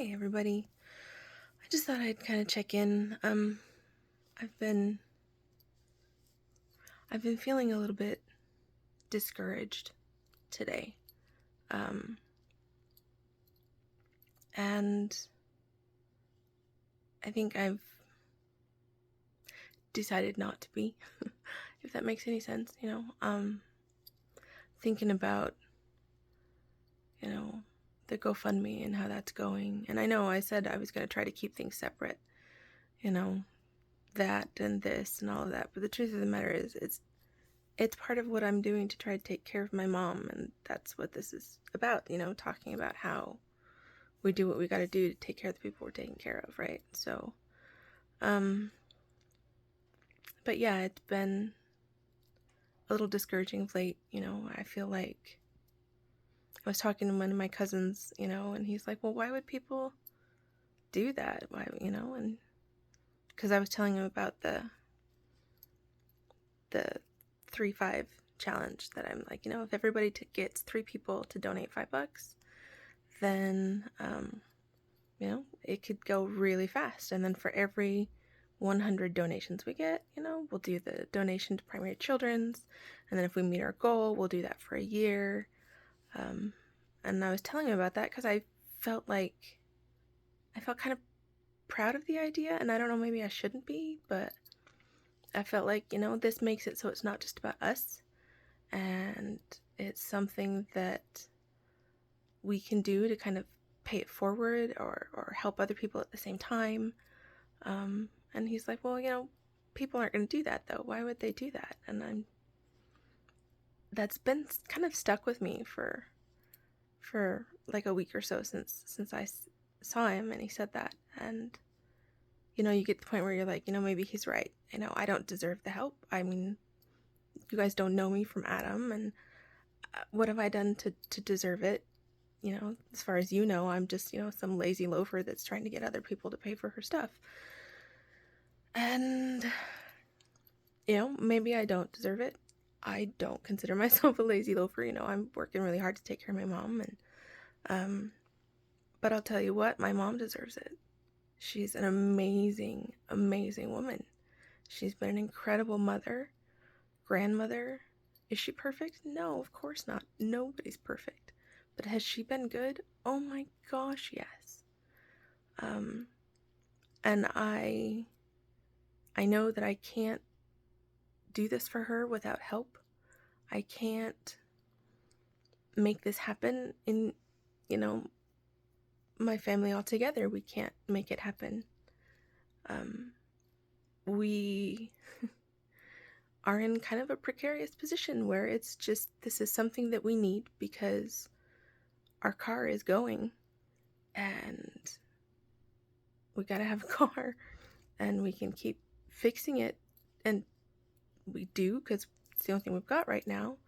Hey everybody. I just thought I'd kind of check in. I've been I've been feeling a little bit discouraged today. Um and I think I've decided not to be, if that makes any sense. Thinking about, you know, the GoFundMe and how that's going. And I know I said I was going to try to keep things separate, you know, that and this and all of that, but the truth of the matter is it's part of what I'm doing to try to take care of my mom, and that's what this is about, talking about how we do what we got to do to take care of the people we're taking care of, right? So, um, but yeah, it's been a little discouraging of late. I feel like I was talking to one of my cousins, and he's like, well, why would people do that? Why, and because I was telling him about the 3-5 challenge that I'm like, if everybody gets 3 people to donate $5, then it could go really fast. And then for every 100 donations we get, we'll do the donation to Primary Children's, and then if we meet our goal, we'll do that for a year. And I was telling him about that because I felt kind of proud of the idea, and I don't know, maybe I shouldn't be, but I felt like, this makes it so it's not just about us, and it's something that we can do to kind of pay it forward or help other people at the same time. And he's like, well, people aren't going to do that though. Why would they do that? And that's been kind of stuck with me for like a week or so since I saw him and he said that. And you get to the point where you're like, maybe he's right. I don't deserve the help. I mean, you guys don't know me from Adam, and what have I done to deserve it? As far as I'm just, some lazy loafer that's trying to get other people to pay for her stuff. And, maybe I don't deserve it. I don't consider myself a lazy loafer. I'm working really hard to take care of my mom. But I'll tell you what, my mom deserves it. She's an amazing, amazing woman. She's been an incredible mother, grandmother. Is she perfect? No, of course not. Nobody's perfect. But has she been good? Oh my gosh, yes. And I know that I can't do this for her without help. I can't make this happen in, my family altogether. We can't make it happen. We are in kind of a precarious position where it's just, this is something that we need because our car is going and we gotta have a car, and we can keep fixing it, and we do because it's the only thing we've got right now.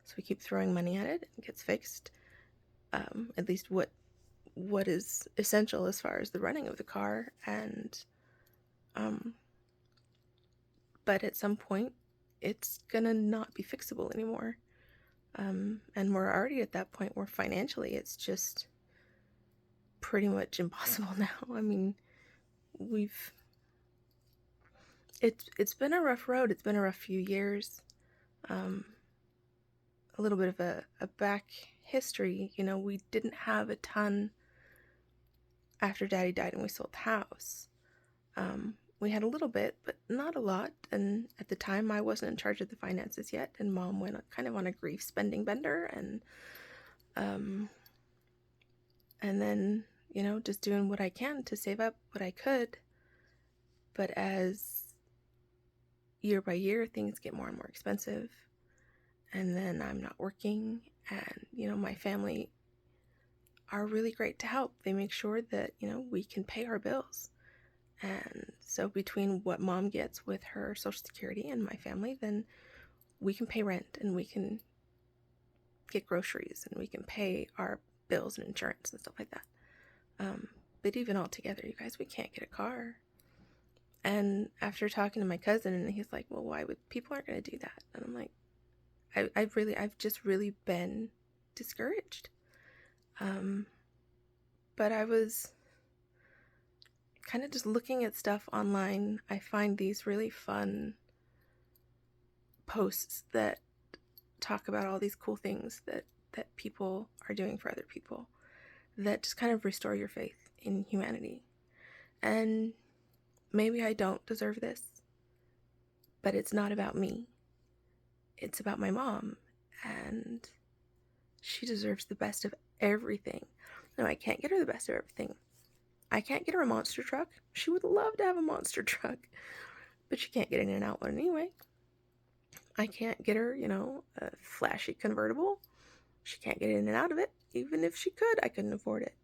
So we keep throwing money at it and it gets fixed. At least what is essential as far as the running of the car. And but at some point it's gonna not be fixable anymore. And we're already at that point where financially it's just pretty much impossible now. I mean, it's been a rough road. It's been a rough few years. A little bit of a back history. We didn't have a ton after Daddy died and we sold the house. We had a little bit, but not a lot. And at the time, I wasn't in charge of the finances yet, and Mom went kind of on a grief spending bender, and then just doing what I can to save up what I could. But as year by year, things get more and more expensive, and then I'm not working, and my family are really great to help. They make sure that we can pay our bills. And so between what Mom gets with her Social Security and my family, then we can pay rent, and we can get groceries, and we can pay our bills and insurance and stuff like that. But even all together, you guys, we can't get a car. And after talking to my cousin, and he's like, well, why would people aren't going to do that? And I'm like, I've just really been discouraged. But I was kind of just looking at stuff online, I find these really fun posts that talk about all these cool things that people are doing for other people that just kind of restore your faith in humanity. And maybe I don't deserve this, but it's not about me. It's about my mom, and she deserves the best of everything. No, I can't get her the best of everything. I can't get her a monster truck. She would love to have a monster truck, but she can't get in and out one anyway. I can't get her, a flashy convertible. She can't get in and out of it. Even if she could, I couldn't afford it.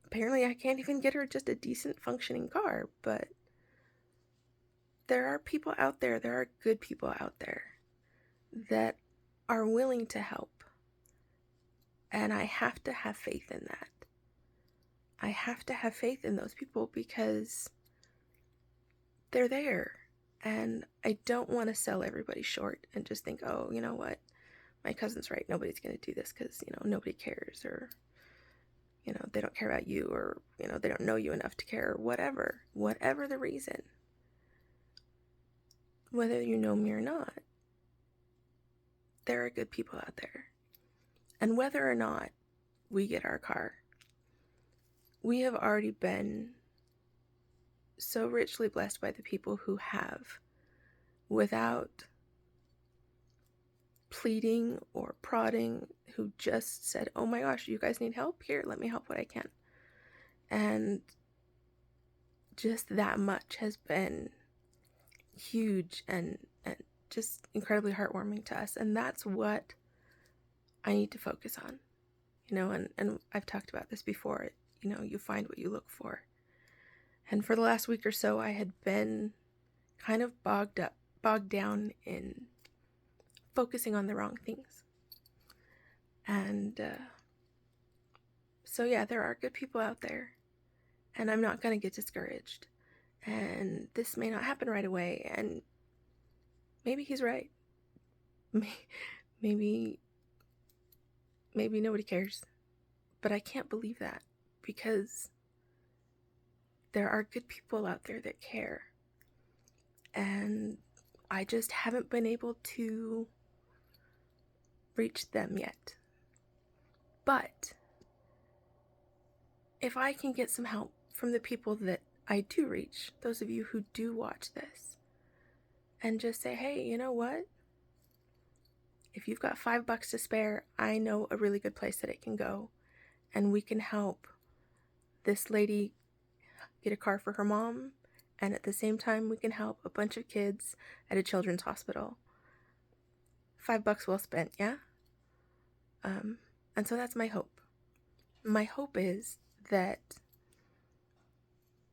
Apparently I can't even get her just a decent functioning car, but there are people out there, there are good people out there that are willing to help. And I have to have faith in that. I have to have faith in those people because they're there. And I don't want to sell everybody short and just think, oh, you know what? My cousin's right. Nobody's going to do this because, nobody cares, or, they don't care about you, or, they don't know you enough to care, or whatever the reason. Whether you know me or not, there are good people out there. And whether or not we get our car, we have already been so richly blessed by the people who have, without pleading or prodding, who just said, oh my gosh, you guys need help? Here, let me help what I can. And just that much has been huge and just incredibly heartwarming to us. And that's what I need to focus on, and I've talked about this before. You find what you look for. And for the last week or so, I had been kind of bogged down in focusing on the wrong things. And so yeah, there are good people out there, and I'm not going to get discouraged. And this may not happen right away, and maybe he's right. Maybe nobody cares. But I can't believe that, because there are good people out there that care. And I just haven't been able to reach them yet. But if I can get some help from the people that I do reach, those of you who do watch this, and just say, hey, you know what? If you've got $5 to spare, I know a really good place that it can go, and we can help this lady get a car for her mom, and at the same time we can help a bunch of kids at a children's hospital. $5 well spent, yeah? And so that's my hope. My hope is that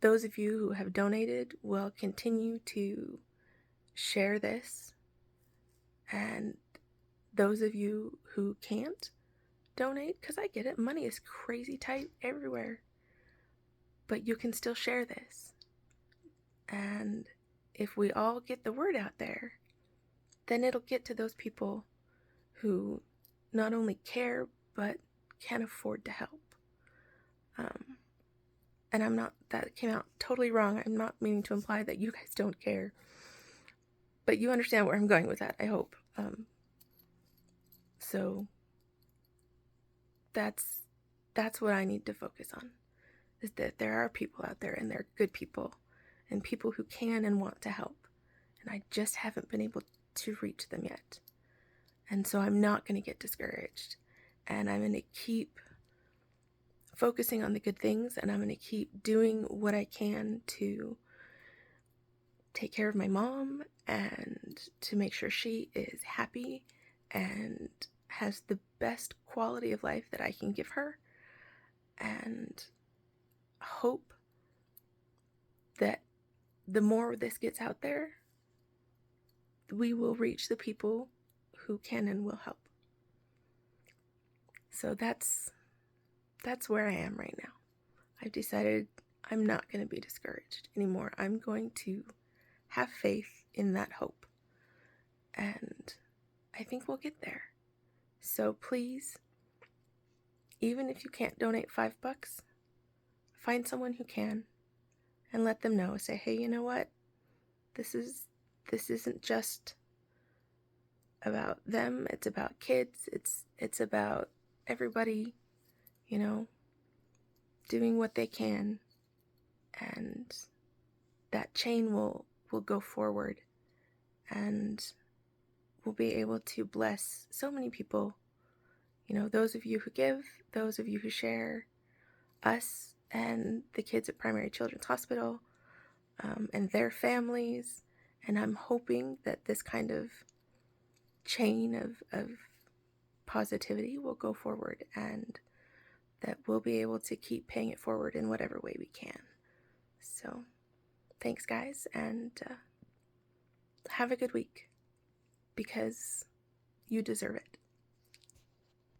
those of you who have donated will continue to share this, and those of you who can't donate, because I get it, money is crazy tight everywhere, but you can still share this. And if we all get the word out there, then it'll get to those people who not only care, but can afford to help. And that came out totally wrong. I'm not meaning to imply that you guys don't care, but you understand where I'm going with that, I hope. So that's what I need to focus on, is that there are people out there, and they're good people, and people who can and want to help. And I just haven't been able to reach them yet. And so I'm not going to get discouraged. And I'm going to keep focusing on the good things, and I'm going to keep doing what I can to take care of my mom and to make sure she is happy and has the best quality of life that I can give her, and hope that the more this gets out there, we will reach the people who can and will help. So that's where I am right now. I've decided I'm not going to be discouraged anymore. I'm going to have faith in that hope. And I think we'll get there. So please, even if you can't donate $5, find someone who can and let them know. Say, hey, you know what? This isn't just about them. It's about kids. It's about everybody, you know, doing what they can, and that chain will go forward, and we'll be able to bless so many people. You know, those of you who give, those of you who share, us and the kids at Primary Children's Hospital, and their families. And I'm hoping that this kind of chain of positivity will go forward, and that we'll be able to keep paying it forward in whatever way we can. So thanks, guys, and have a good week, because you deserve it.